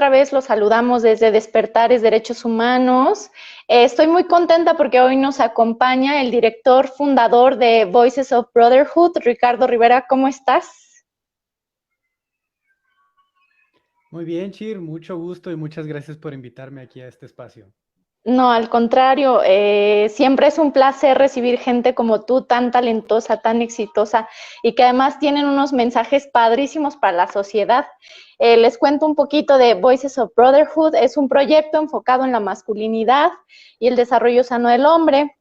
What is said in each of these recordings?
otra vez los saludamos desde Despertares Derechos Humanos. Estoy muy contenta porque hoy nos acompaña el director fundador de Voices of Brotherhood, Ricardo Rivera. ¿Cómo estás? Muy bien, Chir, mucho gusto y muchas gracias por invitarme aquí a este espacio. No, al contrario, siempre es un placer recibir gente como tú, tan talentosa, tan exitosa y que además tienen unos mensajes padrísimos para la sociedad. Les cuento un poquito de Voices of Brotherhood. Es un proyecto enfocado en la masculinidad y el desarrollo sano del hombre.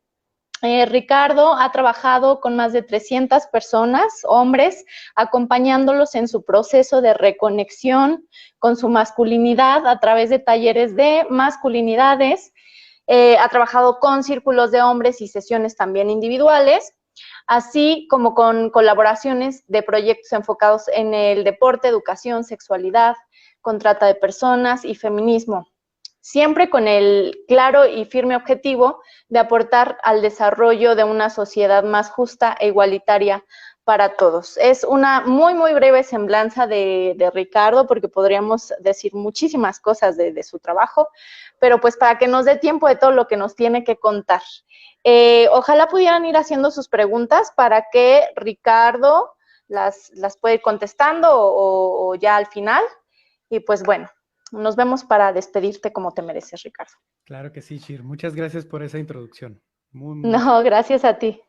Ricardo ha trabajado con más de 300 personas, hombres, acompañándolos en su proceso de reconexión con su masculinidad a través de talleres de masculinidades. Ha trabajado con círculos de hombres y sesiones también individuales, así como con colaboraciones de proyectos enfocados en el deporte, educación, sexualidad, con trata de personas y feminismo, siempre con el claro y firme objetivo de aportar al desarrollo de una sociedad más justa e igualitaria para todos. Es una muy, muy breve semblanza de Ricardo, porque podríamos decir muchísimas cosas de su trabajo, pero pues para que nos dé tiempo de todo lo que nos tiene que contar. Ojalá pudieran ir haciendo sus preguntas para que Ricardo las pueda ir contestando o ya al final. Y pues bueno, nos vemos para despedirte como te mereces, Ricardo. Claro que sí, Chir. Muchas gracias por esa introducción. Muchas No, gracias a ti.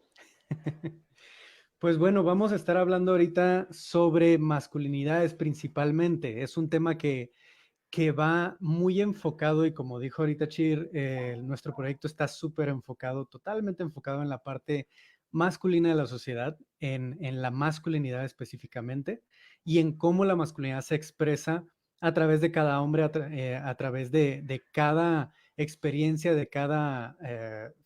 Pues bueno, vamos a estar hablando ahorita sobre masculinidades principalmente. Es un tema que va muy enfocado y como dijo ahorita Chir, nuestro proyecto está súper enfocado, totalmente enfocado en la parte masculina de la sociedad, en la masculinidad específicamente y en cómo la masculinidad se expresa a través de cada hombre, a través de cada experiencia, de cada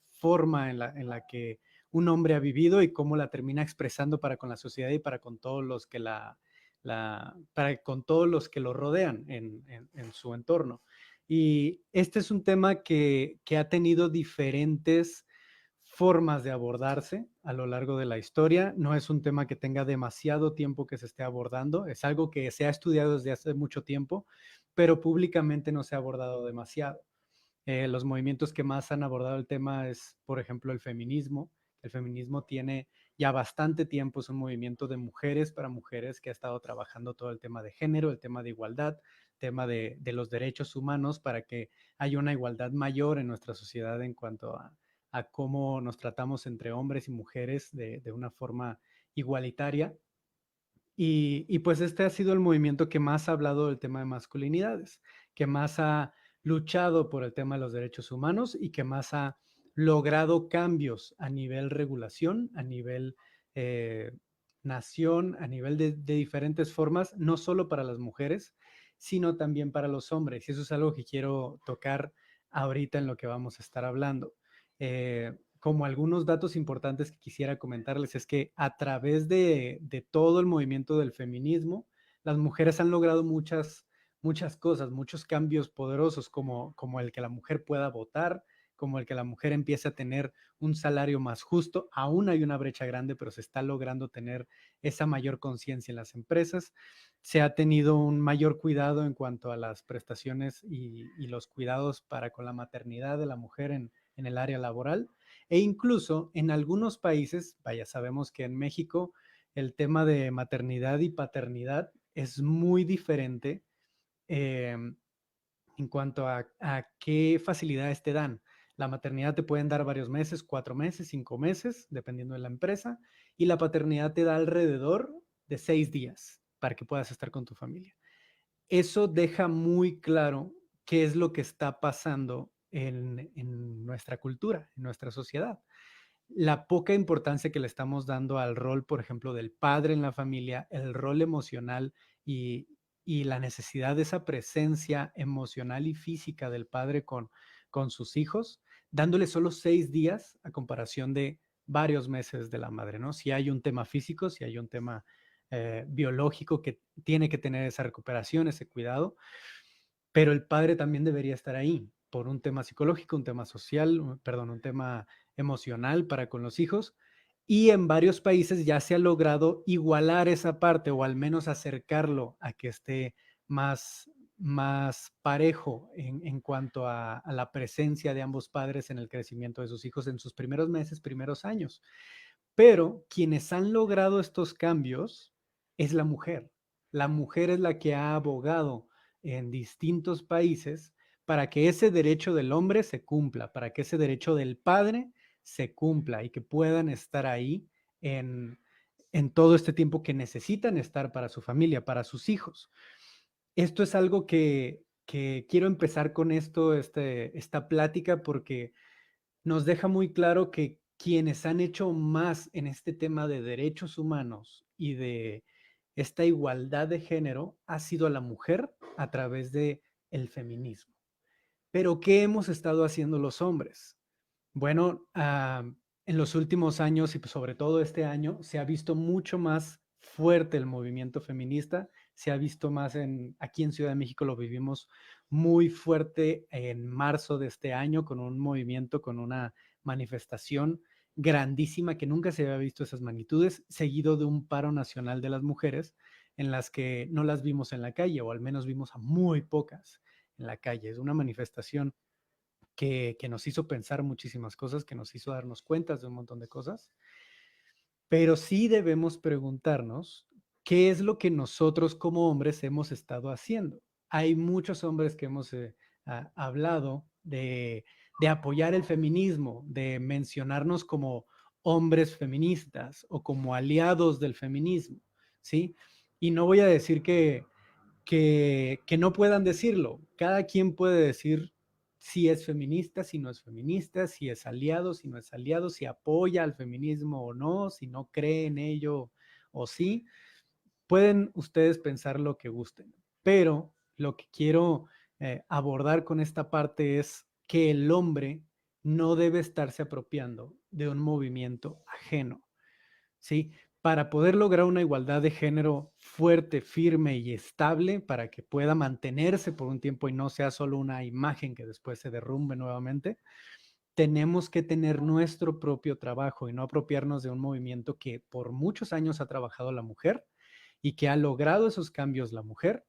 forma en la que un hombre ha vivido y cómo la termina expresando para con la sociedad y para con todos los que para con todos los que lo rodean en su entorno. Y este es un tema que ha tenido diferentes formas de abordarse a lo largo de la historia. No es un tema que tenga demasiado tiempo que se esté abordando, es algo que se ha estudiado desde hace mucho tiempo, pero públicamente no se ha abordado demasiado. Los movimientos que más han abordado el tema es, por ejemplo, el feminismo. El feminismo tiene ya bastante tiempo, es un movimiento de mujeres para mujeres que ha estado trabajando todo el tema de género, el tema de igualdad, el tema de los derechos humanos para que haya una igualdad mayor en nuestra sociedad en cuanto a cómo nos tratamos entre hombres y mujeres de una forma igualitaria. Y pues este ha sido el movimiento que más ha hablado del tema de masculinidades, que más ha luchado por el tema de los derechos humanos y que más ha logrado cambios a nivel regulación, a nivel nación, a nivel de diferentes formas, no solo para las mujeres, sino también para los hombres. Y eso es algo que quiero tocar ahorita en lo que vamos a estar hablando. Como algunos datos importantes que quisiera comentarles es que a través de todo el movimiento del feminismo, las mujeres han logrado muchas cosas, muchos cambios poderosos, como el que la mujer pueda votar, como el que la mujer empiece a tener un salario más justo. Aún hay una brecha grande, pero se está logrando tener esa mayor conciencia en las empresas. Se ha tenido un mayor cuidado en cuanto a las prestaciones y los cuidados para con la maternidad de la mujer en el área laboral. E incluso en algunos países, vaya, sabemos que en México el tema de maternidad y paternidad es muy diferente eh, en cuanto a qué facilidades te dan. La maternidad te pueden dar varios meses, 4 meses, 5 meses, dependiendo de la empresa, y la paternidad te da alrededor de 6 días para que puedas estar con tu familia. Eso deja muy claro qué es lo que está pasando en nuestra cultura, en nuestra sociedad. La poca importancia que le estamos dando al rol, por ejemplo, del padre en la familia, el rol emocional y la necesidad de esa presencia emocional y física del padre con sus hijos, dándole solo 6 días a comparación de varios meses de la madre, ¿no? Si hay un tema físico, si hay un tema biológico que tiene que tener esa recuperación, ese cuidado, pero el padre también debería estar ahí por un tema psicológico, un tema social, perdón, un tema emocional para con los hijos. Y en varios países ya se ha logrado igualar esa parte o al menos acercarlo a que esté más, más parejo en cuanto a la presencia de ambos padres en el crecimiento de sus hijos en sus primeros meses, primeros años. Pero quienes han logrado estos cambios es la mujer. La mujer es la que ha abogado en distintos países para que ese derecho del hombre se cumpla, para que ese derecho del padre se cumpla y que puedan estar ahí en, en todo este tiempo que necesitan estar para su familia, para sus hijos. Esto es algo que quiero empezar con esto, esta plática, porque nos deja muy claro que quienes han hecho más en este tema de derechos humanos y de esta igualdad de género ha sido la mujer a través de el feminismo. Pero ¿qué hemos estado haciendo los hombres? Bueno, en los últimos años y pues sobre todo este año se ha visto mucho más fuerte el movimiento feminista, se ha visto más aquí en Ciudad de México lo vivimos muy fuerte en marzo de este año con un movimiento, con una manifestación grandísima que nunca se había visto esas magnitudes, seguido de un paro nacional de las mujeres en las que no las vimos en la calle o al menos vimos a muy pocas en la calle. Es una manifestación que nos hizo pensar muchísimas cosas, que nos hizo darnos cuentas de un montón de cosas, pero sí debemos preguntarnos qué es lo que nosotros como hombres hemos estado haciendo. Hay muchos hombres que hemos hablado de apoyar el feminismo, de mencionarnos como hombres feministas o como aliados del feminismo, ¿sí? Y no voy a decir que no puedan decirlo. Cada quien puede decir si es feminista, si no es feminista, si es aliado, si no es aliado, si apoya al feminismo o no, si no cree en ello o sí. Pueden ustedes pensar lo que gusten, pero lo que quiero abordar con esta parte es que el hombre no debe estarse apropiando de un movimiento ajeno. ¿Sí? Para poder lograr una igualdad de género fuerte, firme y estable, para que pueda mantenerse por un tiempo y no sea solo una imagen que después se derrumbe nuevamente, tenemos que tener nuestro propio trabajo y no apropiarnos de un movimiento que por muchos años ha trabajado la mujer y que ha logrado esos cambios la mujer.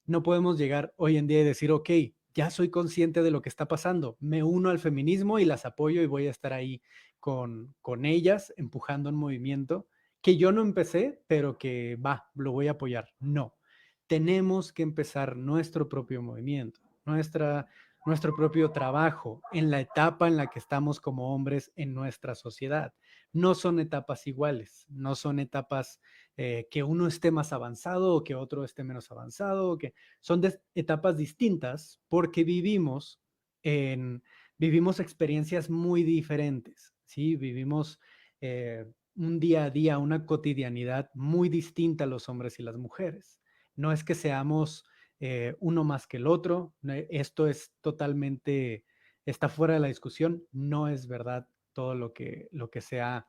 No podemos llegar hoy en día y decir, ok, ya soy consciente de lo que está pasando, me uno al feminismo y las apoyo y voy a estar ahí con ellas empujando un movimiento que yo no empecé, pero que lo voy a apoyar. No, tenemos que empezar nuestro propio movimiento, nuestro propio trabajo en la etapa en la que estamos como hombres en nuestra sociedad. No son etapas iguales, no son etapas que uno esté más avanzado o que otro esté menos avanzado, que son etapas distintas porque vivimos experiencias muy diferentes, ¿sí? Vivimos un día a día, una cotidianidad muy distinta a los hombres y las mujeres. No es que seamos uno más que el otro, esto es totalmente, está fuera de la discusión, no es verdad todo lo que se ha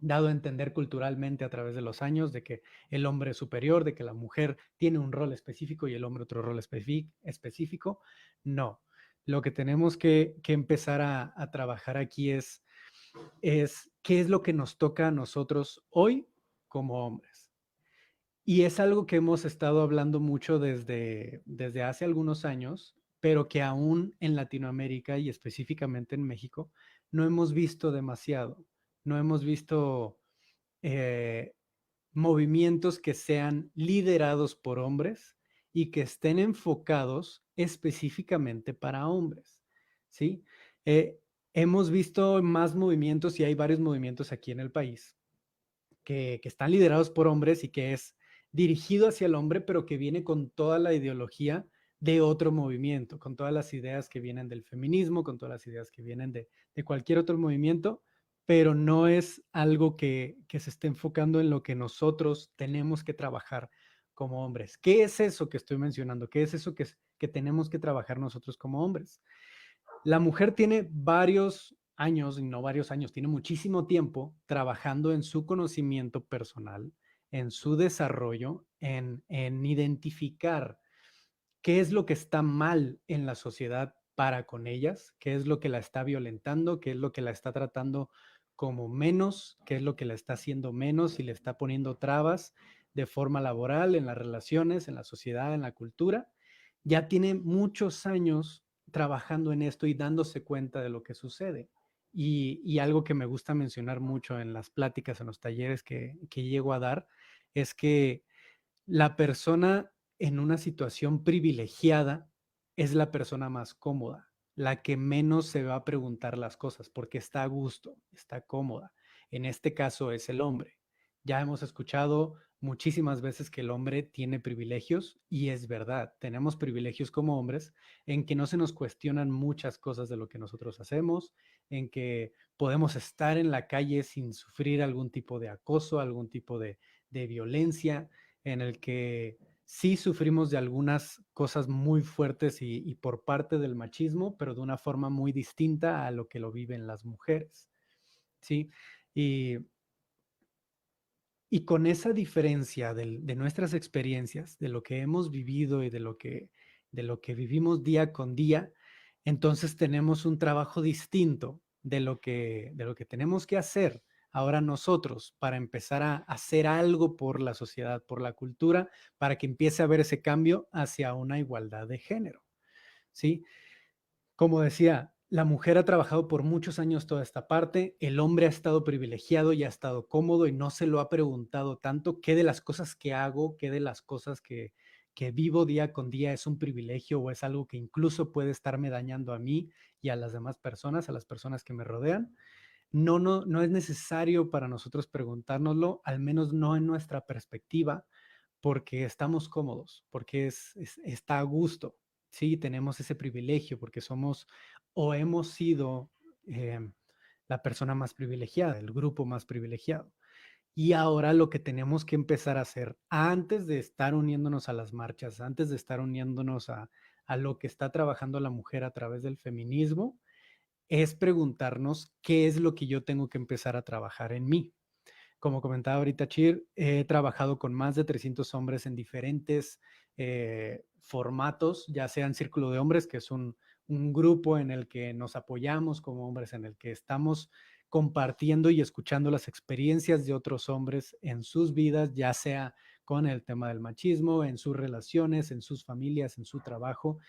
dado a entender culturalmente a través de los años, de que el hombre es superior, de que la mujer tiene un rol específico y el hombre otro rol específico. No, lo que tenemos que empezar a trabajar aquí es qué es lo que nos toca a nosotros hoy como hombres. Y es algo que hemos estado hablando mucho desde hace algunos años, pero que aún en Latinoamérica y específicamente en México no hemos visto demasiado. No hemos visto eh, movimientos que sean liderados por hombres y que estén enfocados específicamente para hombres, ¿sí? Eh, Hemos visto más movimientos y hay varios movimientos aquí en el país que están liderados por hombres y que es dirigido hacia el hombre, pero que viene con toda la ideología de otro movimiento, con todas las ideas que vienen del feminismo, con todas las ideas que vienen de cualquier otro movimiento, pero no es algo que se esté enfocando en lo que nosotros tenemos que trabajar como hombres. ¿Qué es eso que estoy mencionando? ¿Qué es eso que tenemos que trabajar nosotros como hombres? La mujer tiene varios años, y no varios años, tiene muchísimo tiempo trabajando en su conocimiento personal, en su desarrollo, en identificar qué es lo que está mal en la sociedad para con ellas, qué es lo que la está violentando, qué es lo que la está tratando como menos, qué es lo que la está haciendo menos y le está poniendo trabas de forma laboral, en las relaciones, en la sociedad, en la cultura. ya tiene muchos años trabajando en esto y dándose cuenta de lo que sucede. Y algo que me gusta mencionar mucho en las pláticas, en los talleres que llego a dar, es que la persona en una situación privilegiada es la persona más cómoda, la que menos se va a preguntar las cosas porque está a gusto, está cómoda. En este caso es el hombre. Ya hemos escuchado muchísimas veces que el hombre tiene privilegios y es verdad, tenemos privilegios como hombres en que no se nos cuestionan muchas cosas de lo que nosotros hacemos, en que podemos estar en la calle sin sufrir algún tipo de acoso, algún tipo de violencia, en el que sí sufrimos de algunas cosas muy fuertes y por parte del machismo, pero de una forma muy distinta a lo que lo viven las mujeres, ¿sí? Y, y con esa diferencia de nuestras experiencias, de lo que hemos vivido y de lo que vivimos día con día, entonces tenemos un trabajo distinto de lo que tenemos que hacer ahora nosotros para empezar a hacer algo por la sociedad, por la cultura, para que empiece a haber ese cambio hacia una igualdad de género, ¿sí? Como decía, la mujer ha trabajado por muchos años toda esta parte, el hombre ha estado privilegiado y ha estado cómodo y no se lo ha preguntado tanto qué de las cosas que hago, qué de las cosas que vivo día con día es un privilegio o es algo que incluso puede estarme dañando a mí y a las demás personas, a las personas que me rodean. No es necesario para nosotros preguntárnoslo, al menos no en nuestra perspectiva, porque estamos cómodos, porque está a gusto, sí, tenemos ese privilegio, porque somos o hemos sido la persona más privilegiada, el grupo más privilegiado. Y ahora lo que tenemos que empezar a hacer, antes de estar uniéndonos a las marchas, antes de estar uniéndonos a lo que está trabajando la mujer a través del feminismo, es preguntarnos qué es lo que yo tengo que empezar a trabajar en mí. Como comentaba ahorita Chir, he trabajado con más de 300 hombres en diferentes formatos, ya sea en Círculo de Hombres, que es un grupo en el que nos apoyamos como hombres, en el que estamos compartiendo y escuchando las experiencias de otros hombres en sus vidas, ya sea con el tema del machismo, en sus relaciones, en sus familias, en su trabajo,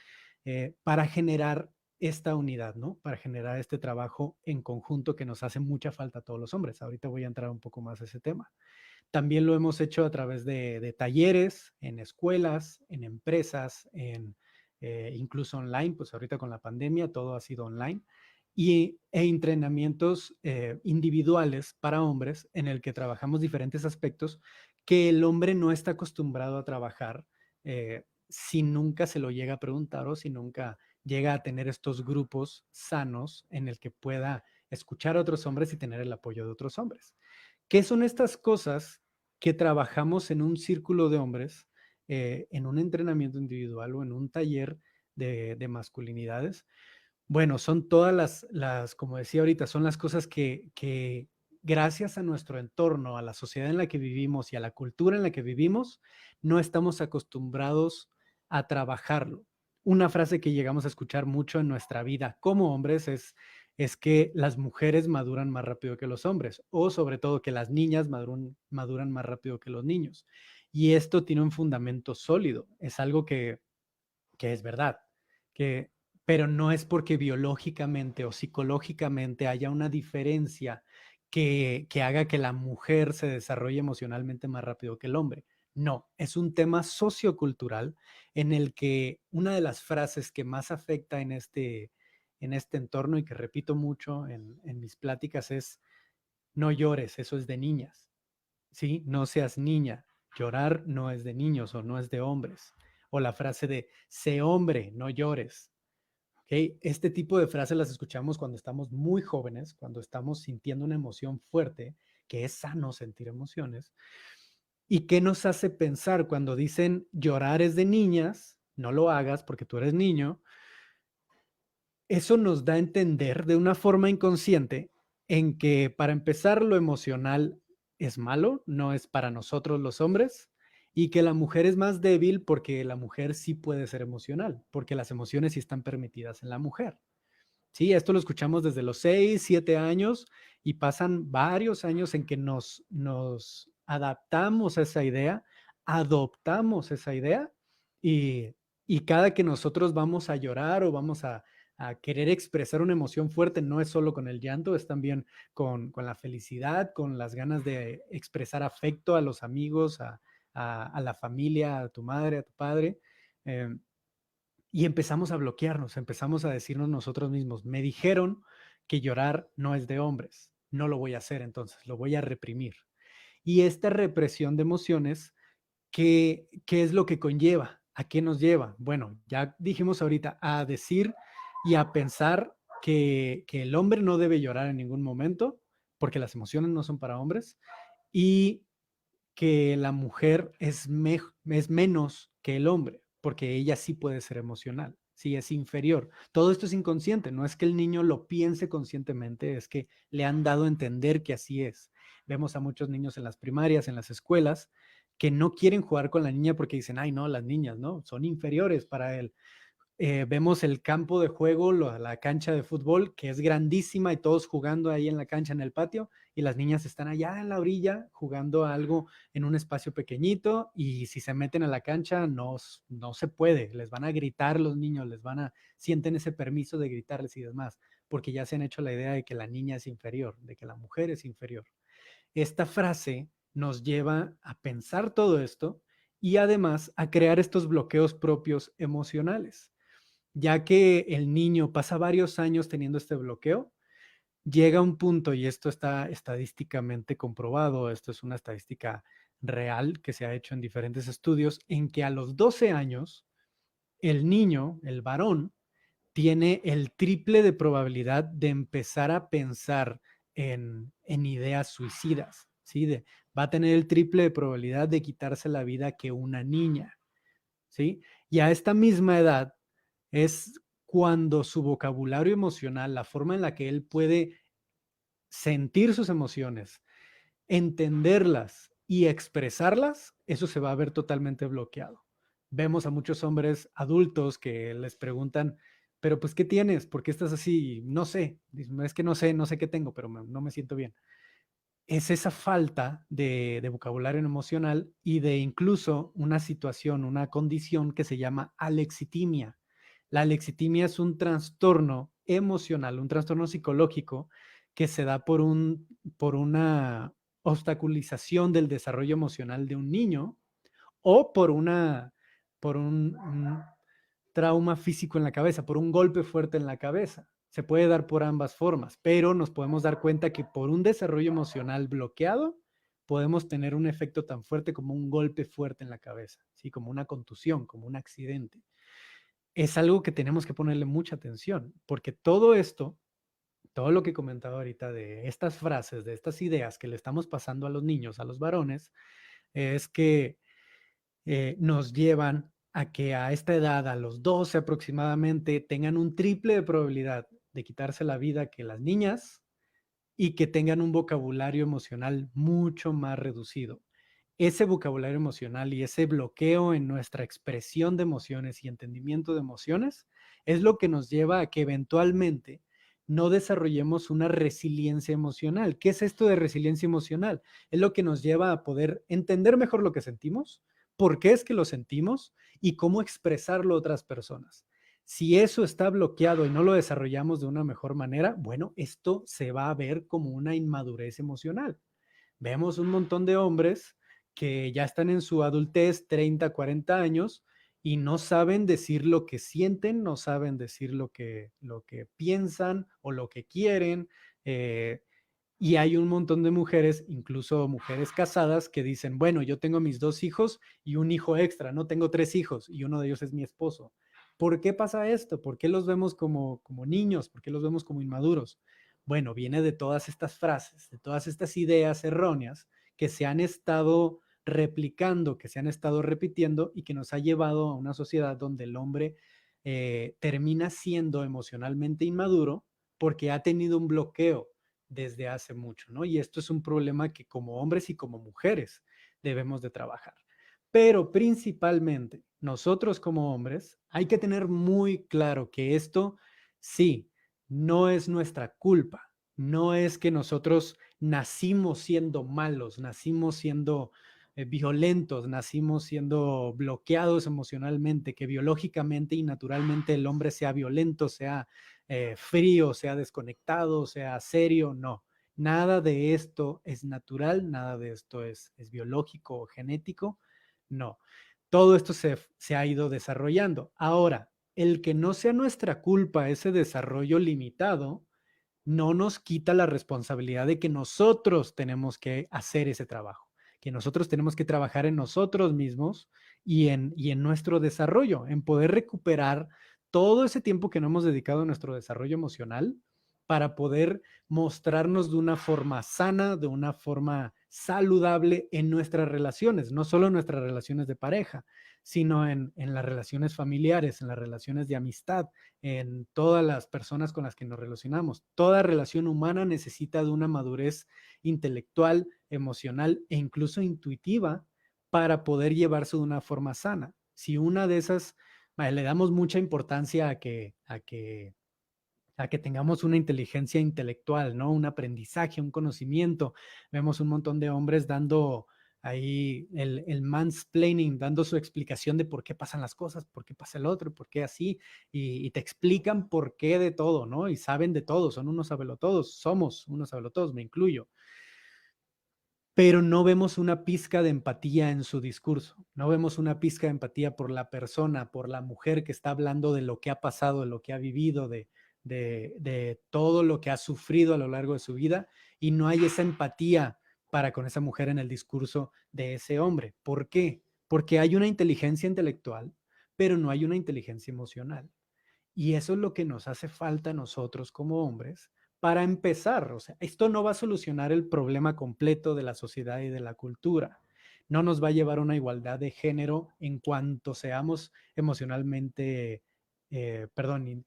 para generar esta unidad, ¿no? Para generar este trabajo en conjunto que nos hace mucha falta a todos los hombres. Ahorita voy a entrar un poco más a ese tema. También lo hemos hecho a través de talleres, en escuelas, en empresas, incluso online, pues ahorita con la pandemia todo ha sido online, e entrenamientos individuales para hombres en el que trabajamos diferentes aspectos que el hombre no está acostumbrado a trabajar si nunca se lo llega a preguntar o si nunca llega a tener estos grupos sanos en el que pueda escuchar a otros hombres y tener el apoyo de otros hombres. ¿Qué son estas cosas que trabajamos en un círculo de hombres, en un entrenamiento individual o en un taller de masculinidades? Bueno, son todas como decía ahorita, son las cosas que gracias a nuestro entorno, a la sociedad en la que vivimos y a la cultura en la que vivimos, no estamos acostumbrados a trabajarlo. Una frase que llegamos a escuchar mucho en nuestra vida como hombres es que las mujeres maduran más rápido que los hombres, o sobre todo que las niñas maduran más rápido que los niños. Y esto tiene un fundamento sólido, es algo que es verdad, que, pero no es porque biológicamente o psicológicamente haya una diferencia que haga que la mujer se desarrolle emocionalmente más rápido que el hombre. No, es un tema sociocultural en el que una de las frases que más afecta en este entorno y que repito mucho en mis pláticas es: no llores, eso es de niñas, ¿sí? No seas niña, llorar no es de niños o no es de hombres. O la frase de sé hombre, no llores. ¿Okay? Este tipo de frases las escuchamos cuando estamos muy jóvenes, cuando estamos sintiendo una emoción fuerte, que es sano sentir emociones. ¿Y qué nos hace pensar cuando dicen llorar es de niñas? No lo hagas porque tú eres niño. Eso nos da a entender de una forma inconsciente en que, para empezar, lo emocional es malo, no es para nosotros los hombres, y que la mujer es más débil porque la mujer sí puede ser emocional, porque las emociones sí están permitidas en la mujer. Sí, esto lo escuchamos desde los 6, 7 años y pasan varios años en que nos adaptamos a esa idea, adoptamos esa idea y, Y cada que nosotros vamos a llorar o vamos a querer expresar una emoción fuerte, no es solo con el llanto, es también con la felicidad, con las ganas de expresar afecto a los amigos, a la familia, a tu madre, a tu padre. eh, y empezamos a bloquearnos, empezamos a decirnos nosotros mismos, me dijeron que llorar no es de hombres, no lo voy a hacer entonces, lo voy a reprimir. Y esta represión de emociones, ¿qué es lo que conlleva? ¿A qué nos lleva? Bueno, ya dijimos ahorita a decir y a pensar que el hombre no debe llorar en ningún momento, porque las emociones no son para hombres, y que la mujer es menos que el hombre, porque ella sí puede ser emocional, sí es inferior. Todo esto es inconsciente, no es que el niño lo piense conscientemente, es que le han dado a entender que así es. Vemos a muchos niños en las primarias, en las escuelas, que no quieren jugar con la niña porque dicen, ay, no, las niñas, ¿no? Son inferiores para él. Vemos el campo de juego, la cancha de fútbol, que es grandísima y todos jugando ahí en la cancha, en el patio, y las niñas están allá en la orilla jugando a algo en un espacio pequeñito, y si se meten a la cancha no se puede, les van a gritar los niños, sienten ese permiso de gritarles y demás, porque ya se han hecho la idea de que la niña es inferior, de que la mujer es inferior. Esta frase nos lleva a pensar todo esto y además a crear estos bloqueos propios emocionales, ya que el niño pasa varios años teniendo este bloqueo, llega un punto, y esto está estadísticamente comprobado, esto es una estadística real que se ha hecho en diferentes estudios, en que a los 12 años, el niño, el varón, tiene el triple de probabilidad de empezar a pensar en ideas suicidas, ¿sí? Va a tener el triple de probabilidad de quitarse la vida que una niña, ¿sí? Y a esta misma edad es cuando su vocabulario emocional, la forma en la que él puede sentir sus emociones, entenderlas y expresarlas, eso se va a ver totalmente bloqueado. Vemos a muchos hombres adultos que les preguntan, pero pues, ¿qué tienes? ¿Por qué estás así? No sé, es que no sé qué tengo, pero no me siento bien. Es esa falta de vocabulario emocional y de incluso una situación, una condición que se llama alexitimia. La alexitimia es un trastorno emocional, un trastorno psicológico que se da por una obstaculización del desarrollo emocional de un niño o por un trauma físico en la cabeza, por un golpe fuerte en la cabeza. Se puede dar por ambas formas, pero nos podemos dar cuenta que por un desarrollo emocional bloqueado podemos tener un efecto tan fuerte como un golpe fuerte en la cabeza, ¿sí? Como una contusión, como un accidente. Es algo que tenemos que ponerle mucha atención, porque todo esto, todo lo que comentaba ahorita de estas frases, de estas ideas que le estamos pasando a los niños, a los varones, es que nos llevan a que a esta edad, a los 12 aproximadamente, tengan un triple de probabilidad de quitarse la vida que las niñas y que tengan un vocabulario emocional mucho más reducido. Ese vocabulario emocional y ese bloqueo en nuestra expresión de emociones y entendimiento de emociones es lo que nos lleva a que eventualmente no desarrollemos una resiliencia emocional. ¿Qué es esto de resiliencia emocional? Es lo que nos lleva a poder entender mejor lo que sentimos, por qué es que lo sentimos y cómo expresarlo a otras personas. Si eso está bloqueado y no lo desarrollamos de una mejor manera, bueno, esto se va a ver como una inmadurez emocional. Vemos un montón de hombres que ya están en su adultez, 30, 40 años, y no saben decir lo que sienten, no saben decir lo que piensan o lo que quieren. Y hay un montón de mujeres, incluso mujeres casadas, que dicen, bueno, yo tengo mis 2 hijos y un hijo extra, no tengo 3 hijos y uno de ellos es mi esposo. ¿Por qué pasa esto? ¿Por qué los vemos como niños? ¿Por qué los vemos como inmaduros? Bueno, viene de todas estas frases, de todas estas ideas erróneas que se han estado replicando, que se han estado repitiendo y que nos ha llevado a una sociedad donde el hombre termina siendo emocionalmente inmaduro porque ha tenido un bloqueo desde hace mucho, ¿no? Y esto es un problema que como hombres y como mujeres debemos de trabajar. Pero principalmente nosotros como hombres hay que tener muy claro que esto sí, no es nuestra culpa, no es que nosotros nacimos siendo malos, nacimos siendo violentos, nacimos siendo bloqueados emocionalmente, que biológicamente y naturalmente el hombre sea violento, sea frío, sea desconectado, sea serio, no. Nada de esto es natural, nada de esto es biológico o genético, no. Todo esto se ha ido desarrollando. Ahora, el que no sea nuestra culpa ese desarrollo limitado, no nos quita la responsabilidad de que nosotros tenemos que hacer ese trabajo, que nosotros tenemos que trabajar en nosotros mismos y en nuestro desarrollo, en poder recuperar todo ese tiempo que no hemos dedicado a nuestro desarrollo emocional para poder mostrarnos de una forma sana, de una forma saludable en nuestras relaciones, no solo en nuestras relaciones de pareja, sino en las relaciones familiares, en las relaciones de amistad, en todas las personas con las que nos relacionamos. Toda relación humana necesita de una madurez intelectual, emocional e incluso intuitiva para poder llevarse de una forma sana. Si una de esas, le damos mucha importancia a que tengamos una inteligencia intelectual, ¿no? Un aprendizaje, un conocimiento. Vemos un montón de hombres dando ahí el mansplaining, dando su explicación de por qué pasan las cosas, por qué pasa el otro, por qué así, y te explican por qué de todo, ¿no? Y saben de todo, son unos sabelotodos, somos unos sabelotodos, me incluyo. Pero no vemos una pizca de empatía en su discurso, no vemos una pizca de empatía por la persona, por la mujer que está hablando de lo que ha pasado, de lo que ha vivido, de todo lo que ha sufrido a lo largo de su vida, y no hay esa empatía para con esa mujer en el discurso de ese hombre. ¿Por qué? Porque hay una inteligencia intelectual, pero no hay una inteligencia emocional. Y eso es lo que nos hace falta a nosotros como hombres para empezar. O sea, esto no va a solucionar el problema completo de la sociedad y de la cultura. No nos va a llevar a una igualdad de género en cuanto seamos emocionalmente, perdón,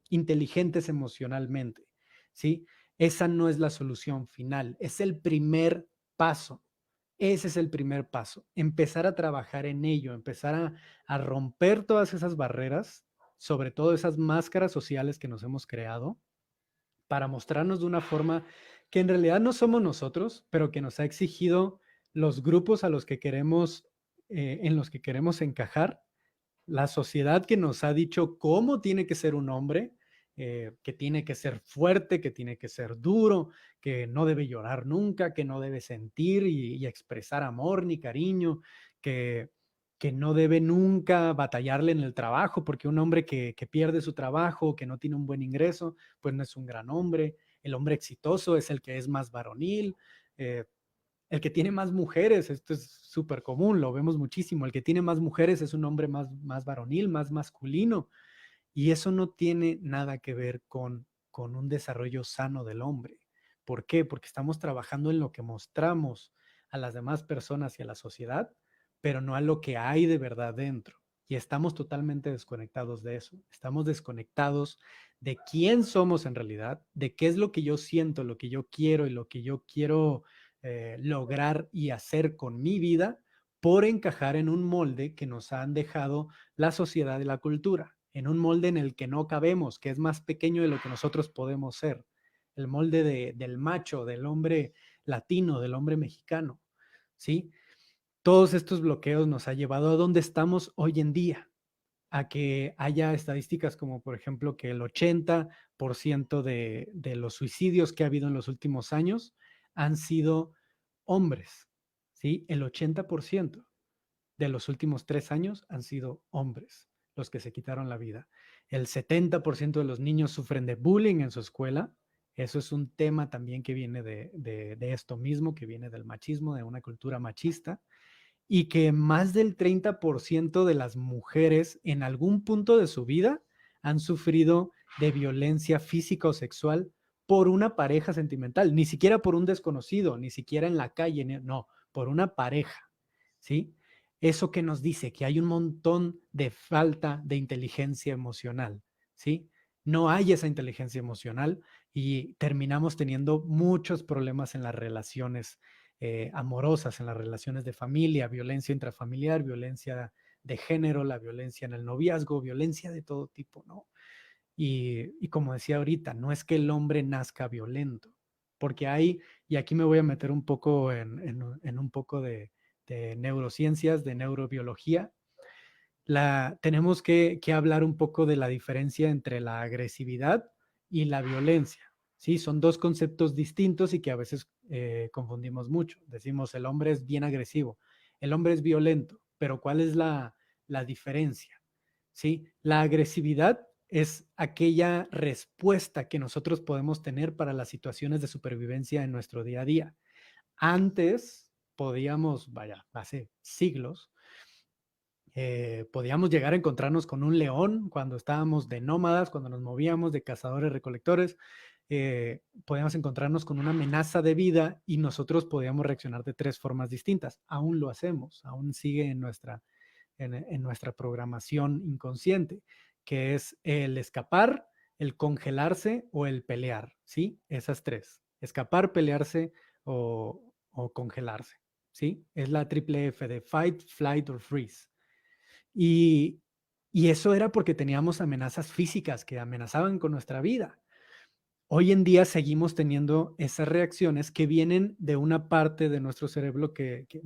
inteligentes emocionalmente. ¿Sí? Esa no es la solución final, es el primer paso. Ese es el primer paso, empezar a trabajar en ello, empezar a romper todas esas barreras, sobre todo esas máscaras sociales que nos hemos creado, para mostrarnos de una forma que en realidad no somos nosotros, pero que nos ha exigido los grupos a los que queremos, en los que queremos encajar, la sociedad que nos ha dicho cómo tiene que ser un hombre, que tiene que ser fuerte, que tiene que ser duro, que no debe llorar nunca, que no debe sentir y expresar amor ni cariño, que, que no debe nunca batallarle en el trabajo, porque un hombre que pierde su trabajo, que no tiene un buen ingreso, pues no es un gran hombre. El hombre exitoso es el que es más varonil. El que tiene más mujeres, esto es súper común, lo vemos muchísimo, el que tiene más mujeres es un hombre más varonil, más masculino, y eso no tiene nada que ver con un desarrollo sano del hombre. ¿Por qué? Porque estamos trabajando en lo que mostramos a las demás personas y a la sociedad, pero no a lo que hay de verdad dentro. Y estamos totalmente desconectados de eso. Estamos desconectados de quién somos en realidad, de qué es lo que yo siento, lo que yo quiero y lo que yo quiero lograr y hacer con mi vida por encajar en un molde que nos han dejado la sociedad y la cultura, en un molde en el que no cabemos, que es más pequeño de lo que nosotros podemos ser, el molde del macho, del hombre latino, del hombre mexicano, ¿sí? Todos estos bloqueos nos ha llevado a donde estamos hoy en día, a que haya estadísticas como, por ejemplo, que el 80% de los suicidios que ha habido en los últimos años han sido hombres, ¿sí? El 80% de los últimos 3 años han sido hombres los que se quitaron la vida. El 70% de los niños sufren de bullying en su escuela. Eso es un tema también que viene de esto mismo, que viene del machismo, de una cultura machista, y que más del 30% de las mujeres en algún punto de su vida han sufrido de violencia física o sexual por una pareja sentimental, ni siquiera por un desconocido, ni siquiera en la calle, no, por una pareja, ¿sí? Eso que nos dice que hay un montón de falta de inteligencia emocional, ¿sí? No hay esa inteligencia emocional y terminamos teniendo muchos problemas en las relaciones amorosas, en las relaciones de familia, violencia intrafamiliar, violencia de género, la violencia en el noviazgo, violencia de todo tipo, ¿no? Y como decía ahorita, no es que el hombre nazca violento, porque hay, y aquí me voy a meter un poco en un poco de neurociencias, de neurobiología, tenemos que hablar un poco de la diferencia entre la agresividad y la violencia. Sí, son dos conceptos distintos y que a veces confundimos mucho. Decimos, el hombre es bien agresivo, el hombre es violento, pero ¿cuál es la diferencia? ¿Sí? La agresividad es aquella respuesta que nosotros podemos tener para las situaciones de supervivencia en nuestro día a día. Antes podíamos, vaya, hace siglos, podíamos llegar a encontrarnos con un león cuando estábamos de nómadas, cuando nos movíamos de cazadores-recolectores, podíamos encontrarnos con una amenaza de vida y nosotros podíamos reaccionar de tres formas distintas. Aún lo hacemos, aún sigue en nuestra programación inconsciente, que es el escapar, el congelarse o el pelear, ¿sí? Esas tres, escapar, pelearse o congelarse, ¿sí? Es la triple F de fight, flight or freeze. Y, y eso era porque teníamos amenazas físicas que amenazaban con nuestra vida. Hoy en día seguimos teniendo esas reacciones que vienen de una parte de nuestro cerebro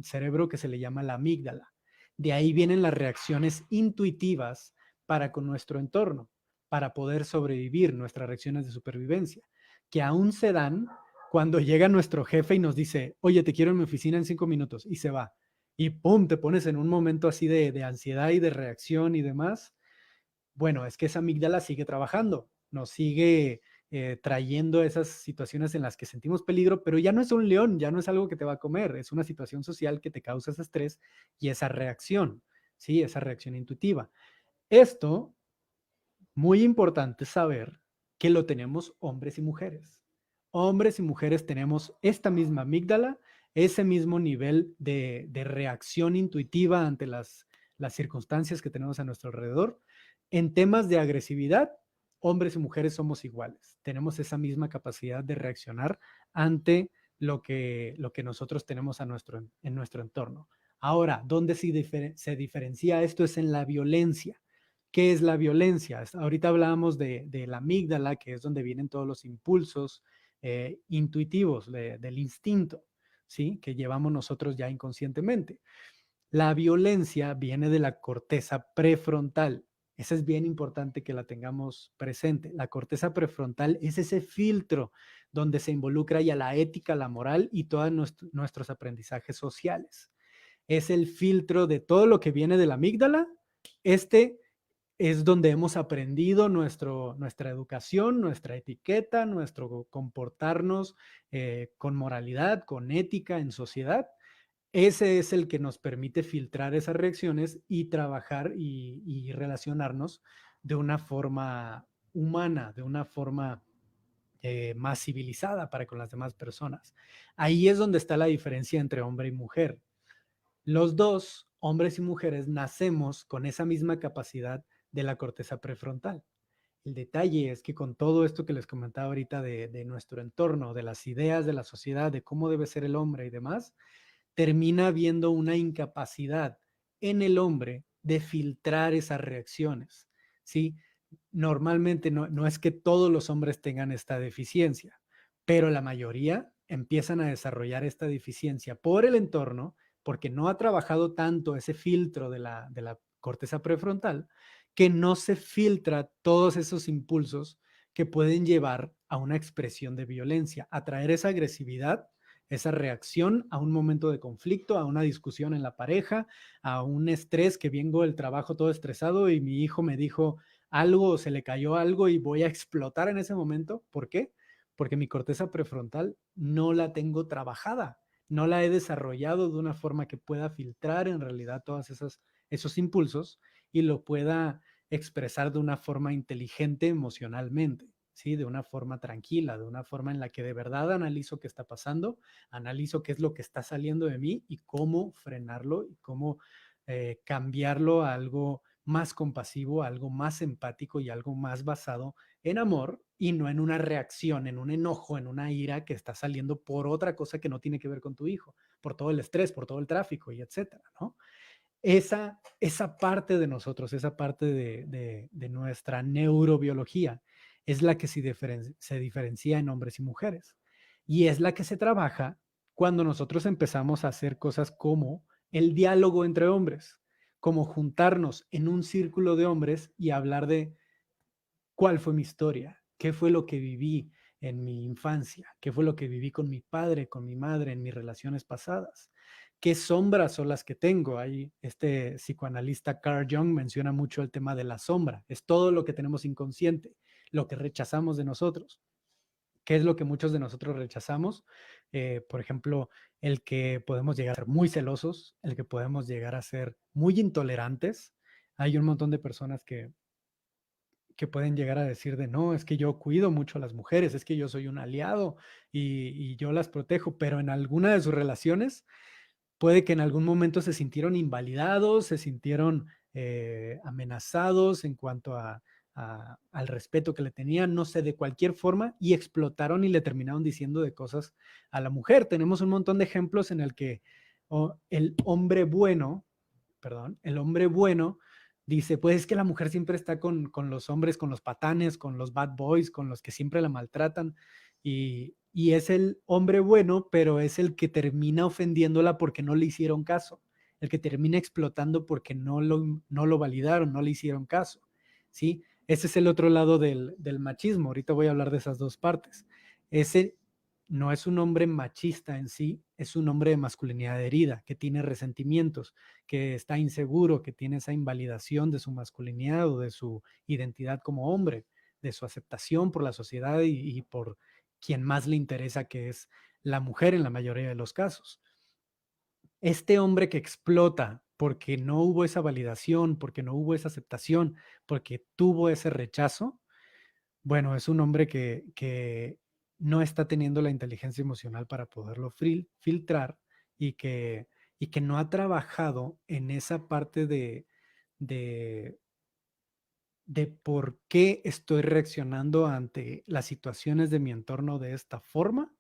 cerebro que se le llama la amígdala. De ahí vienen las reacciones intuitivas para con nuestro entorno, para poder sobrevivir, nuestras reacciones de supervivencia, que aún se dan cuando llega nuestro jefe y nos dice, oye, te quiero en mi oficina en 5 minutos, y se va. Y pum, te pones en un momento así de ansiedad y de reacción y demás. Bueno, es que esa amígdala sigue trabajando, nos sigue trayendo esas situaciones en las que sentimos peligro, pero ya no es un león, ya no es algo que te va a comer, es una situación social que te causa ese estrés y esa reacción, ¿sí? Esa reacción intuitiva. Esto, muy importante saber que lo tenemos hombres y mujeres. Hombres y mujeres tenemos esta misma amígdala, ese mismo nivel de reacción intuitiva ante las circunstancias que tenemos a nuestro alrededor. En temas de agresividad, hombres y mujeres somos iguales. Tenemos esa misma capacidad de reaccionar ante lo que nosotros tenemos en nuestro entorno. Ahora, ¿dónde se diferencia esto? Es en la violencia. ¿Qué es la violencia? Ahorita hablábamos de la amígdala, que es donde vienen todos los impulsos intuitivos del instinto, ¿sí? Que llevamos nosotros ya inconscientemente. La violencia viene de la corteza prefrontal. Esa es bien importante que la tengamos presente. La corteza prefrontal es ese filtro donde se involucra ya la ética, la moral y todos nuestros aprendizajes sociales. Es el filtro de todo lo que viene de la amígdala. Este es donde hemos aprendido nuestra educación, nuestra etiqueta, nuestro comportarnos con moralidad, con ética en sociedad. Ese es el que nos permite filtrar esas reacciones y trabajar y relacionarnos de una forma humana, de una forma más civilizada para con las demás personas. Ahí es donde está la diferencia entre hombre y mujer. Los dos, hombres y mujeres, nacemos con esa misma capacidad de la corteza prefrontal. El detalle es que con todo esto que les comentaba ahorita de nuestro entorno, de las ideas de la sociedad, de cómo debe ser el hombre y demás, termina habiendo una incapacidad en el hombre de filtrar esas reacciones, ¿sí? Normalmente no es que todos los hombres tengan esta deficiencia, pero la mayoría empiezan a desarrollar esta deficiencia por el entorno, porque no ha trabajado tanto ese filtro de la corteza prefrontal, que no se filtra todos esos impulsos que pueden llevar a una expresión de violencia, a traer esa agresividad, esa reacción a un momento de conflicto, a una discusión en la pareja, a un estrés que vengo del trabajo todo estresado y mi hijo me dijo algo, se le cayó algo y voy a explotar en ese momento. ¿Por qué? Porque mi corteza prefrontal no la tengo trabajada, no la he desarrollado de una forma que pueda filtrar en realidad todos esos impulsos y lo pueda expresar de una forma inteligente emocionalmente. ¿Sí? De una forma tranquila, de una forma en la que de verdad analizo qué está pasando, analizo qué es lo que está saliendo de mí y cómo frenarlo y cómo cambiarlo a algo más compasivo, a algo más empático y algo más basado en amor y no en una reacción, en un enojo, en una ira que está saliendo por otra cosa que no tiene que ver con tu hijo, por todo el estrés, por todo el tráfico y etcétera, ¿no? Esa parte de nosotros, esa parte de nuestra neurobiología es la que se diferencia en hombres y mujeres. Y es la que se trabaja cuando nosotros empezamos a hacer cosas como el diálogo entre hombres, como juntarnos en un círculo de hombres y hablar de cuál fue mi historia, qué fue lo que viví en mi infancia, qué fue lo que viví con mi padre, con mi madre, en mis relaciones pasadas, qué sombras son las que tengo. Ahí este psicoanalista Carl Jung menciona mucho el tema de la sombra, es todo lo que tenemos inconsciente, lo que rechazamos de nosotros. ¿Qué es lo que muchos de nosotros rechazamos? Por ejemplo, el que podemos llegar a ser muy celosos, el que podemos llegar a ser muy intolerantes. Hay un montón de personas que pueden llegar a decir de no, es que yo cuido mucho a las mujeres, es que yo soy un aliado y yo las protejo, pero en alguna de sus relaciones puede que en algún momento se sintieron invalidados, se sintieron amenazados en cuanto al respeto que le tenían, no sé, de cualquier forma, y explotaron y le terminaron diciendo de cosas a la mujer. Tenemos un montón de ejemplos en el que el hombre bueno, perdón, el hombre bueno dice, pues es que la mujer siempre está con los hombres, con los patanes, con los bad boys, con los que siempre la maltratan, y es el hombre bueno, pero es el que termina ofendiéndola porque no le hicieron caso, el que termina explotando porque no lo validaron, no le hicieron caso, ¿sí? Ese es el otro lado del machismo. Ahorita voy a hablar de esas dos partes. Ese no es un hombre machista en sí, es un hombre de masculinidad herida, que tiene resentimientos, que está inseguro, que tiene esa invalidación de su masculinidad o de su identidad como hombre, de su aceptación por la sociedad y por quien más le interesa, que es la mujer en la mayoría de los casos. Este hombre que explota porque no hubo esa validación, porque no hubo esa aceptación, porque tuvo ese rechazo, bueno, es un hombre que no está teniendo la inteligencia emocional para poderlo filtrar y que no ha trabajado en esa parte de, de por qué estoy reaccionando ante las situaciones de mi entorno de esta forma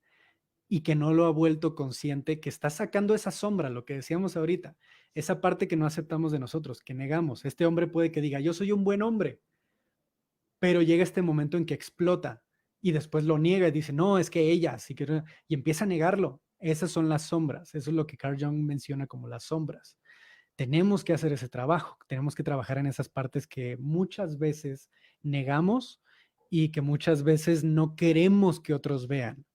y que no lo ha vuelto consciente, que está sacando esa sombra, lo que decíamos ahorita, esa parte que no aceptamos de nosotros, que negamos. Este hombre puede que diga, yo soy un buen hombre, pero llega este momento en que explota y después lo niega y dice, no, es que ella, sí que... y empieza a negarlo. Esas son las sombras, eso es lo que Carl Jung menciona como las sombras. Tenemos que hacer ese trabajo, tenemos que trabajar en esas partes que muchas veces negamos y que muchas veces no queremos que otros vean,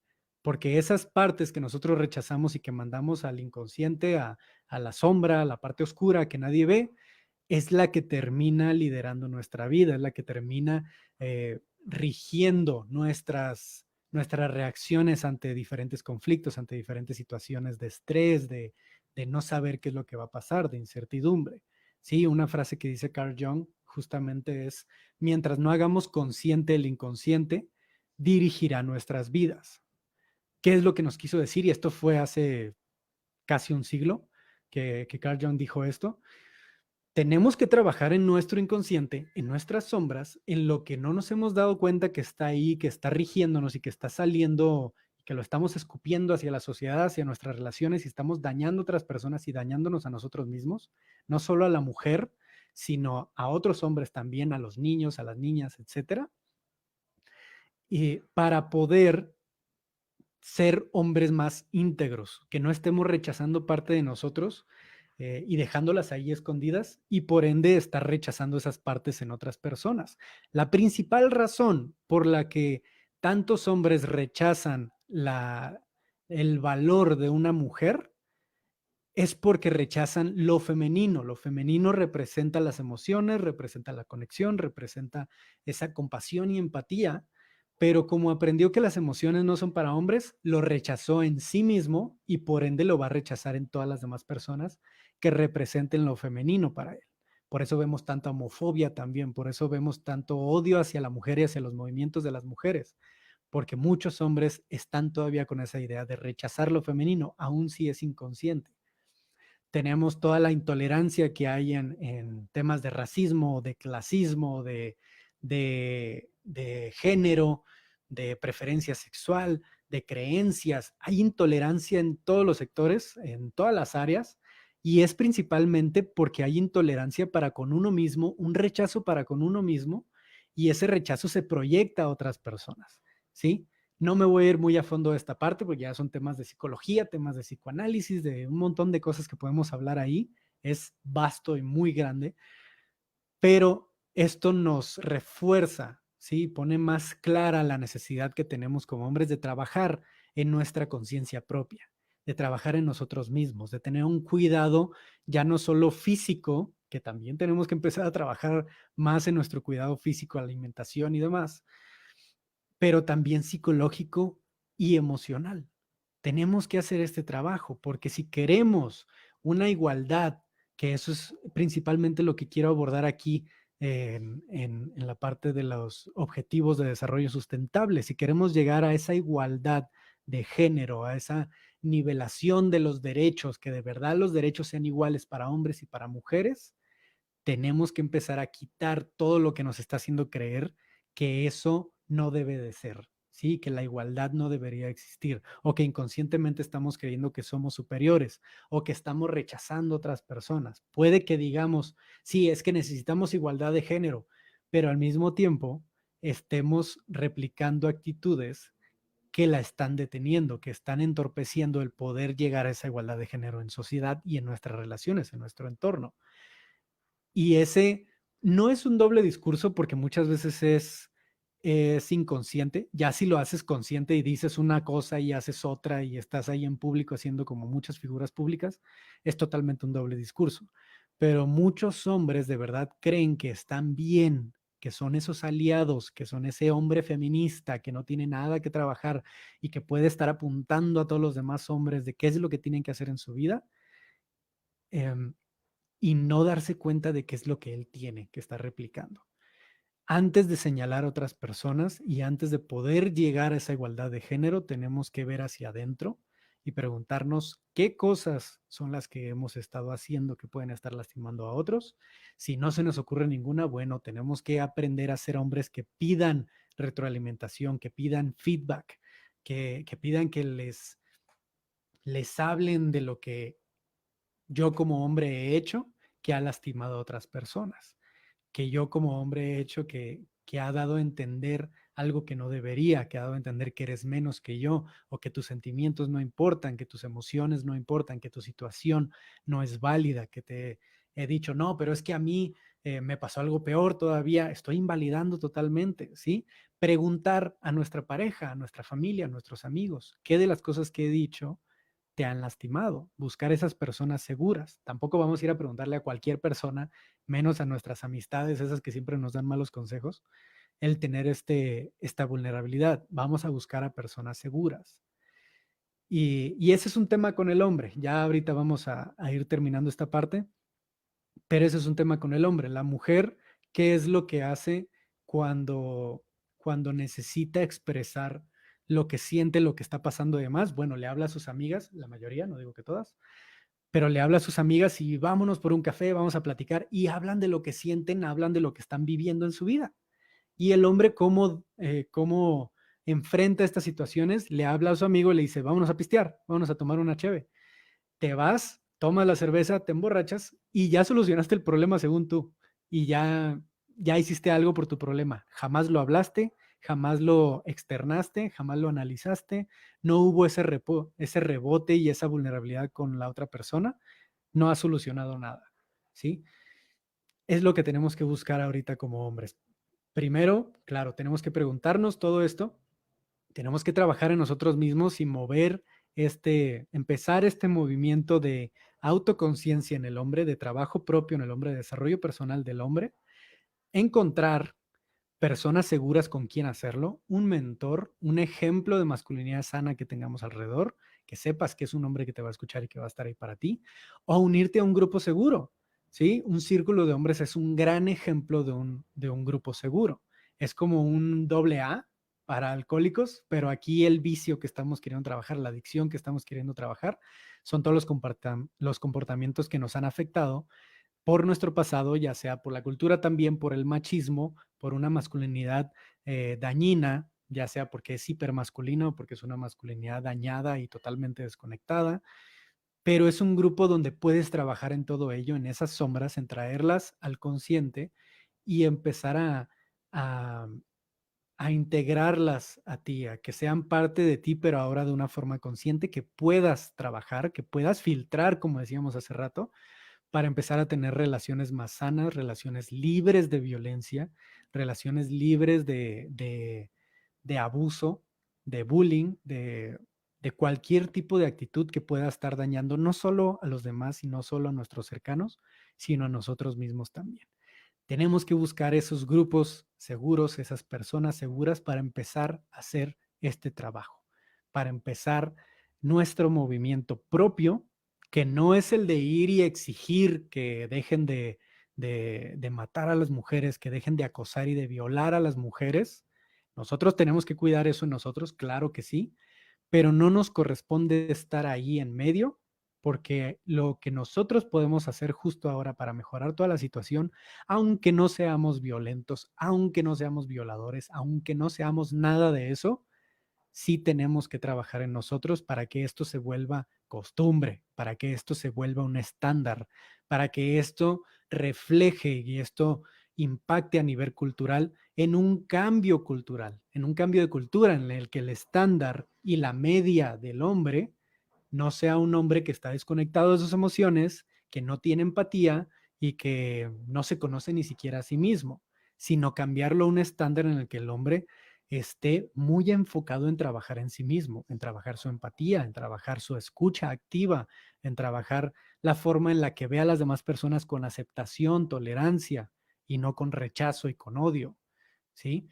porque esas partes que nosotros rechazamos y que mandamos al inconsciente, a la sombra, a la parte oscura que nadie ve, es la que termina liderando nuestra vida, es la que termina rigiendo nuestras reacciones ante diferentes conflictos, ante diferentes situaciones de estrés, de no saber qué es lo que va a pasar, de incertidumbre. Sí, una frase que dice Carl Jung justamente es, mientras no hagamos consciente el inconsciente, dirigirá nuestras vidas. ¿Qué es lo que nos quiso decir? Y esto fue hace casi un siglo que Carl Jung dijo esto. Tenemos que trabajar en nuestro inconsciente, en nuestras sombras, en lo que no nos hemos dado cuenta que está ahí, que está rigiéndonos y que está saliendo, que lo estamos escupiendo hacia la sociedad, hacia nuestras relaciones y estamos dañando a otras personas y dañándonos a nosotros mismos, no solo a la mujer, sino a otros hombres también, a los niños, a las niñas, etcétera. Y para poder ser hombres más íntegros, que no estemos rechazando parte de nosotros y dejándolas ahí escondidas y por ende estar rechazando esas partes en otras personas. La principal razón por la que tantos hombres rechazan el valor de una mujer es porque rechazan lo femenino. Lo femenino representa las emociones, representa la conexión, representa esa compasión y empatía, pero como aprendió que las emociones no son para hombres, lo rechazó en sí mismo y por ende lo va a rechazar en todas las demás personas que representen lo femenino para él. Por eso vemos tanta homofobia también, por eso vemos tanto odio hacia la mujer y hacia los movimientos de las mujeres, porque muchos hombres están todavía con esa idea de rechazar lo femenino, aun si es inconsciente. Tenemos toda la intolerancia que hay en temas de racismo, de clasismo, de género, de preferencia sexual, de creencias. Hay intolerancia en todos los sectores, en todas las áreas, y es principalmente porque hay intolerancia para con uno mismo, un rechazo para con uno mismo, y ese rechazo se proyecta a otras personas, ¿sí? No me voy a ir muy a fondo de esta parte porque ya son temas de psicología, temas de psicoanálisis, de un montón de cosas que podemos hablar ahí. Es vasto y muy grande, pero esto nos refuerza, ¿sí? Pone más clara la necesidad que tenemos como hombres de trabajar en nuestra conciencia propia, de trabajar en nosotros mismos, de tener un cuidado ya no solo físico, que también tenemos que empezar a trabajar más en nuestro cuidado físico, alimentación y demás, pero también psicológico y emocional. Tenemos que hacer este trabajo porque si queremos una igualdad, que eso es principalmente lo que quiero abordar aquí en la parte de los objetivos de desarrollo sustentable, si queremos llegar a esa igualdad de género, a esa nivelación de los derechos, que de verdad los derechos sean iguales para hombres y para mujeres, tenemos que empezar a quitar todo lo que nos está haciendo creer que eso no debe de ser, ¿sí? Que la igualdad no debería existir o que inconscientemente estamos creyendo que somos superiores o que estamos rechazando a otras personas. Puede que digamos, sí, es que necesitamos igualdad de género, pero al mismo tiempo estemos replicando actitudes que la están deteniendo, que están entorpeciendo el poder llegar a esa igualdad de género en sociedad y en nuestras relaciones, en nuestro entorno. Y ese no es un doble discurso porque muchas veces es inconsciente. Ya si lo haces consciente y dices una cosa y haces otra y estás ahí en público haciendo como muchas figuras públicas, es totalmente un doble discurso. Pero muchos hombres de verdad creen que están bien, que son esos aliados, que son ese hombre feminista que no tiene nada que trabajar y que puede estar apuntando a todos los demás hombres de qué es lo que tienen que hacer en su vida. em, y no darse cuenta de qué es lo que él tiene que está replicando. Antes de señalar a otras personas y antes de poder llegar a esa igualdad de género, tenemos que ver hacia adentro y preguntarnos qué cosas son las que hemos estado haciendo que pueden estar lastimando a otros. Si no se nos ocurre ninguna, bueno, tenemos que aprender a ser hombres que pidan retroalimentación, que pidan feedback, que pidan que les hablen de lo que yo como hombre he hecho que ha lastimado a otras personas, que yo como hombre he hecho que ha dado a entender algo que no debería, que ha dado a entender que eres menos que yo o que tus sentimientos no importan, que tus emociones no importan, que tu situación no es válida, que te he dicho, no, pero es que a mí me pasó algo peor todavía, estoy invalidando totalmente, ¿sí? Preguntar a nuestra pareja, a nuestra familia, a nuestros amigos, ¿qué de las cosas que he dicho te han lastimado? Buscar esas personas seguras. Tampoco vamos a ir a preguntarle a cualquier persona, menos a nuestras amistades, esas que siempre nos dan malos consejos, el tener esta vulnerabilidad. Vamos a buscar a personas seguras. Y ese es un tema con el hombre. Ya ahorita vamos a ir terminando esta parte, pero ese es un tema con el hombre. La mujer, ¿qué es lo que hace cuando, cuando necesita expresar lo que siente, lo que está pasando y demás? Bueno, le habla a sus amigas, la mayoría, no digo que todas, pero le habla a sus amigas y vámonos por un café, vamos a platicar y hablan de lo que sienten, hablan de lo que están viviendo en su vida. Y el hombre, cómo enfrenta estas situaciones, le habla a su amigo y le dice, vámonos a pistear, vámonos a tomar una cheve. Te vas, tomas la cerveza, te emborrachas y ya solucionaste el problema según tú. Y ya hiciste algo por tu problema. Jamás lo hablaste, jamás lo externaste, jamás lo analizaste. No hubo ese rebote y esa vulnerabilidad con la otra persona. No ha solucionado nada, ¿sí? Es lo que tenemos que buscar ahorita como hombres. Primero, claro, tenemos que preguntarnos todo esto, tenemos que trabajar en nosotros mismos y mover empezar este movimiento de autoconciencia en el hombre, de trabajo propio en el hombre, de desarrollo personal del hombre, encontrar personas seguras con quien hacerlo, un mentor, un ejemplo de masculinidad sana que tengamos alrededor, que sepas que es un hombre que te va a escuchar y que va a estar ahí para ti, o unirte a un grupo seguro, ¿sí? Un círculo de hombres es un gran ejemplo de un grupo seguro. Es como un doble A para alcohólicos, pero aquí el vicio que estamos queriendo trabajar, la adicción que estamos queriendo trabajar, son todos los comportamientos que nos han afectado por nuestro pasado, ya sea por la cultura también, por el machismo, por una masculinidad dañina, ya sea porque es hipermasculino o porque es una masculinidad dañada y totalmente desconectada, pero es un grupo donde puedes trabajar en todo ello, en esas sombras, en traerlas al consciente y empezar a a integrarlas a ti, a que sean parte de ti, pero ahora de una forma consciente, que puedas trabajar, que puedas filtrar, como decíamos hace rato, para empezar a tener relaciones más sanas, relaciones libres de violencia, relaciones libres de abuso, de bullying, de cualquier tipo de actitud que pueda estar dañando no solo a los demás y no solo a nuestros cercanos, sino a nosotros mismos también. Tenemos que buscar esos grupos seguros, esas personas seguras para empezar a hacer este trabajo, para empezar nuestro movimiento propio, que no es el de ir y exigir que dejen de matar a las mujeres, que dejen de acosar y de violar a las mujeres. Nosotros tenemos que cuidar eso en nosotros, claro que sí, pero no nos corresponde estar ahí en medio, porque lo que nosotros podemos hacer justo ahora para mejorar toda la situación, aunque no seamos violentos, aunque no seamos violadores, aunque no seamos nada de eso, sí tenemos que trabajar en nosotros para que esto se vuelva costumbre, para que esto se vuelva un estándar, para que esto refleje y esto impacte a nivel cultural en un cambio cultural, en un cambio de cultura en el que el estándar y la media del hombre no sea un hombre que está desconectado de sus emociones, que no tiene empatía y que no se conoce ni siquiera a sí mismo, sino cambiarlo a un estándar en el que el hombre esté muy enfocado en trabajar en sí mismo, en trabajar su empatía, en trabajar su escucha activa, en trabajar la forma en la que ve a las demás personas con aceptación, tolerancia y no con rechazo y con odio, ¿sí?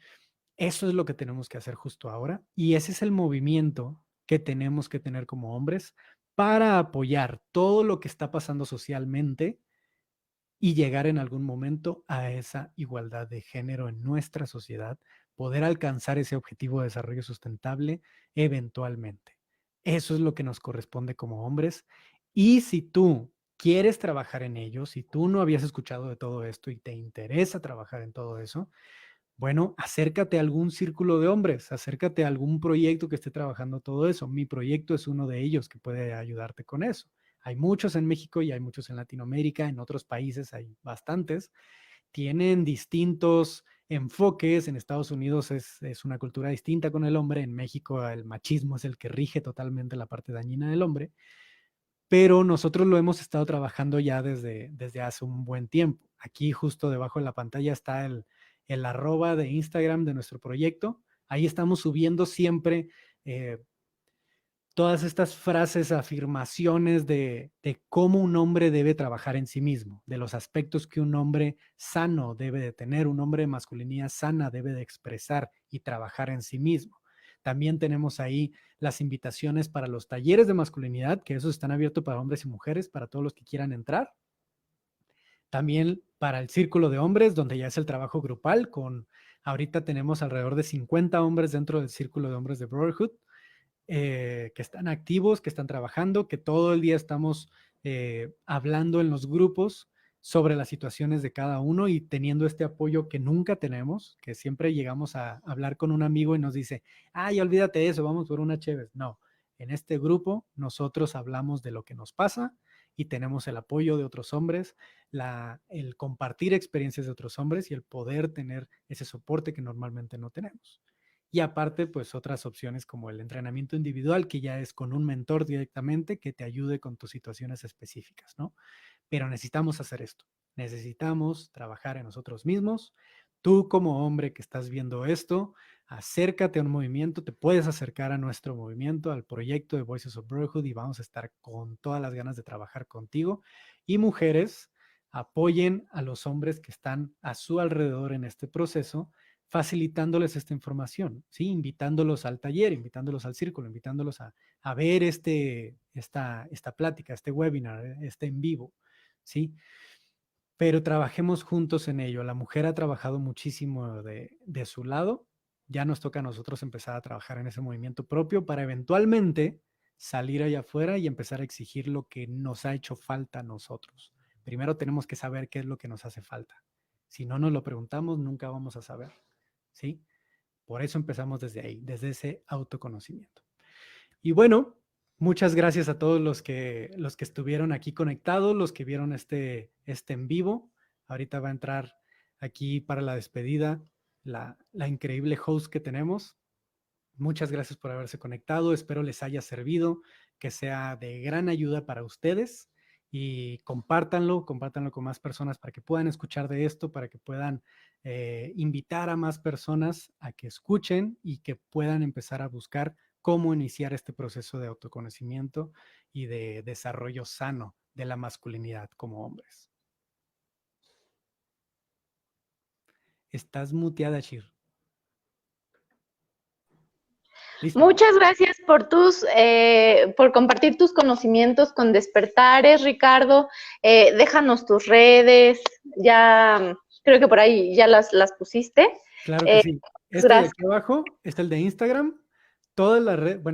Eso es lo que tenemos que hacer justo ahora y ese es el movimiento que tenemos que tener como hombres para apoyar todo lo que está pasando socialmente y llegar en algún momento a esa igualdad de género en nuestra sociedad, poder alcanzar ese objetivo de desarrollo sustentable eventualmente. Eso es lo que nos corresponde como hombres. Y si tú quieres trabajar en ello, si tú no habías escuchado de todo esto y te interesa trabajar en todo eso, bueno, acércate a algún círculo de hombres, acércate a algún proyecto que esté trabajando todo eso. Mi proyecto es uno de ellos que puede ayudarte con eso. Hay muchos en México y hay muchos en Latinoamérica, en otros países hay bastantes. Tienen distintos enfoques. En Estados Unidos es una cultura distinta con el hombre. En México el machismo es el que rige totalmente la parte dañina del hombre. Pero nosotros lo hemos estado trabajando ya desde hace un buen tiempo. Aquí justo debajo de la pantalla está el arroba de Instagram de nuestro proyecto. Ahí estamos subiendo siempre eh, todas estas frases, afirmaciones de cómo un hombre debe trabajar en sí mismo, de los aspectos que un hombre sano debe de tener, un hombre de masculinidad sana debe de expresar y trabajar en sí mismo. También tenemos ahí las invitaciones para los talleres de masculinidad, que esos están abiertos para hombres y mujeres, para todos los que quieran entrar. También para el círculo de hombres, donde ya es el trabajo grupal, ahorita tenemos alrededor de 50 hombres dentro del círculo de hombres de Brotherhood, que están activos, que están trabajando, que todo el día estamos hablando en los grupos sobre las situaciones de cada uno y teniendo este apoyo que nunca tenemos, que siempre llegamos a hablar con un amigo y nos dice, ay, olvídate de eso, vamos por una chévere. No, en este grupo nosotros hablamos de lo que nos pasa y tenemos el apoyo de otros hombres, el compartir experiencias de otros hombres y el poder tener ese soporte que normalmente no tenemos. Y aparte, pues otras opciones como el entrenamiento individual, que ya es con un mentor directamente que te ayude con tus situaciones específicas, ¿no? Pero necesitamos hacer esto. Necesitamos trabajar en nosotros mismos. Tú como hombre que estás viendo esto, acércate a un movimiento, te puedes acercar a nuestro movimiento, al proyecto de Voices of Brotherhood y vamos a estar con todas las ganas de trabajar contigo. Y mujeres, apoyen a los hombres que están a su alrededor en este proceso, facilitándoles esta información, ¿sí? Invitándolos al taller, invitándolos al círculo, invitándolos a ver esta plática, este webinar, este en vivo, ¿sí? Pero trabajemos juntos en ello. La mujer ha trabajado muchísimo de su lado. Ya nos toca a nosotros empezar a trabajar en ese movimiento propio para eventualmente salir allá afuera y empezar a exigir lo que nos ha hecho falta a nosotros. Primero tenemos que saber qué es lo que nos hace falta. Si no nos lo preguntamos, nunca vamos a saber, ¿sí? Por eso empezamos desde ahí, desde ese autoconocimiento. Y bueno, muchas gracias a todos los que estuvieron aquí conectados, los que vieron este en vivo. Ahorita va a entrar aquí para la despedida la increíble host que tenemos. Muchas gracias por haberse conectado. Espero les haya servido, que sea de gran ayuda para ustedes y compártanlo con más personas para que puedan escuchar de esto, para que puedan invitar a más personas a que escuchen y que puedan empezar a buscar cómo iniciar este proceso de autoconocimiento y de desarrollo sano de la masculinidad como hombres. Estás muteada, Shir. Listo. Muchas gracias por compartir tus conocimientos con Despertares, Ricardo. Déjanos tus redes, ya creo que por ahí ya las pusiste. Claro que sí. Este de Gracias. aquí abajo está el de Instagram.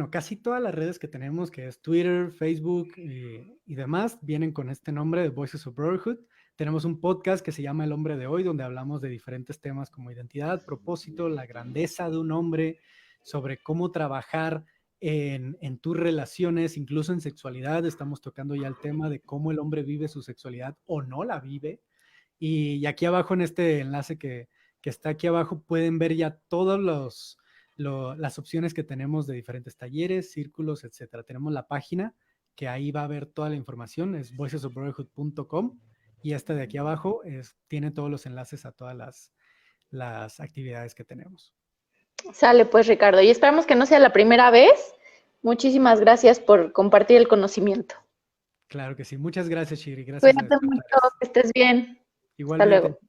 Casi todas las redes que tenemos, que es Twitter, Facebook y demás, vienen con este nombre de Voices of Brotherhood. Tenemos un podcast que se llama El Hombre de Hoy, donde hablamos de diferentes temas como identidad, propósito, la grandeza de un hombre, sobre cómo trabajar en tus relaciones, incluso en sexualidad. Estamos tocando ya el tema de cómo el hombre vive su sexualidad o no la vive. Y aquí abajo en este enlace que está aquí abajo pueden ver ya todos las opciones que tenemos de diferentes talleres, círculos, etcétera. Tenemos la página que ahí va a ver toda la información, es voicesofbrotherhood.com, y esta de aquí abajo tiene todos los enlaces a todas las actividades que tenemos. Sale pues, Ricardo, y esperamos que no sea la primera vez. Muchísimas gracias por compartir el conocimiento. Claro que sí. Muchas gracias, Shiri. Gracias. Cuídate mucho, que estés bien. Igualmente. Hasta luego.